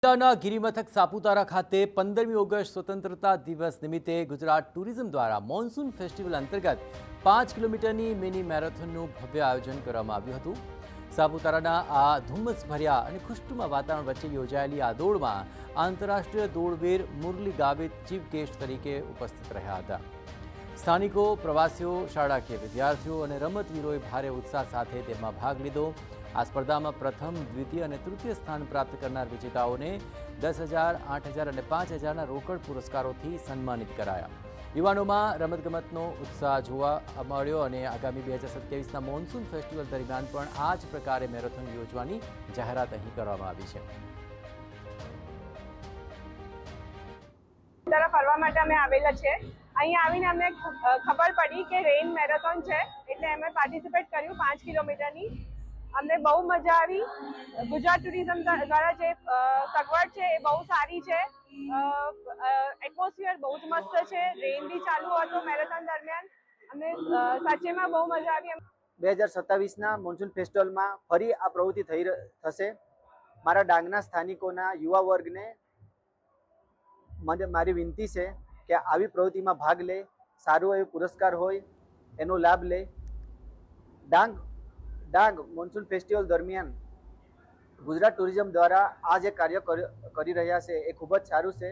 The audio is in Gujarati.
જિલ્લાના ગિરિમથક સાપુતારા ખાતે 15મી ઓગસ્ટ સ્વતંત્રતા દિવસ નિમિત્તે ગુજરાત ટુરિઝમ દ્વારા મોન્સૂન ફેસ્ટિવલ અંતર્ગત 5 કિલોમીટરની મિની મેરેથોનનું ભવ્ય આયોજન કરવામાં આવ્યું હતું। સાપુતારાના આ ધુમ્મસભર્યા અને ખુશ્નુમા વાતાવરણ વચ્ચે યોજાયેલી આ દોડમાં આંતરરાષ્ટ્રીય દોડવીર મુરલી ગાવિત ચીફ ગેસ્ટ તરીકે ઉપસ્થિત રહ્યા હતા। સ્થાનિકો, પ્રવાસીઓ, શાળાકીય વિદ્યાર્થીઓ અને રમતવીરોએ ભારે ઉત્સાહ સાથે તેમાં ભાગ લીધો। આ સ્પર્ધામાં પ્રથમ, દ્વિતીય અને તૃતીય સ્થાન પ્રાપ્ત કરનાર વિજેતાઓને 10,000, 8,000 અને 5,000ના રોકડ પુરસ્કારોથી સન્માનિત કરાયા। યુવાનોમાં રમતગમતનો ઉત્સાહ જોવા મળ્યો અને આગામી 2027ના મોન્સૂન ફેસ્ટિવલ દરમિયાન પણ આ જ પ્રકારે મેરેથોન યોજવાની જાહેરાત અહીં કરવામાં આવી છે। ફરવા માટે અમે આવેલા છે। અહીંયા આવીને અમને ખબર પડી કે રેઇન મેરેથોન છે, એટલે અમે પાર્ટિસિપેટ કર્યું 5 કિલોમીટરની। અમને બહુ મજા આવી। ગુજરાત ટુરિઝમ દ્વારા જે સગવડ છે એ બહુ સારી છે। એટમોસ્ફિયર બહુ જ મસ્ત છે। રેઇન બી ચાલુ હતો મેરેથોન દરમિયાન। અમને સાચેમાં બહુ મજા આવી। 2027ના મોન્સૂન ફેસ્ટિવલમાં ફરી આ પ્રવૃત્તિ થશે। મારા ડાંગના સ્થાનિકોના યુવા વર્ગને મારી વિનંતી છે કે આવી પ્રવૃત્તિમાં ભાગ લે, સારો એવો પુરસ્કાર હોય એનો લાભ લે। ડાંગ મોન્સૂન ફેસ્ટિવલ દરમિયાન ગુજરાત ટુરિઝમ દ્વારા આ જે કાર્ય કરી રહ્યા છે એ ખૂબ જ સારું છે।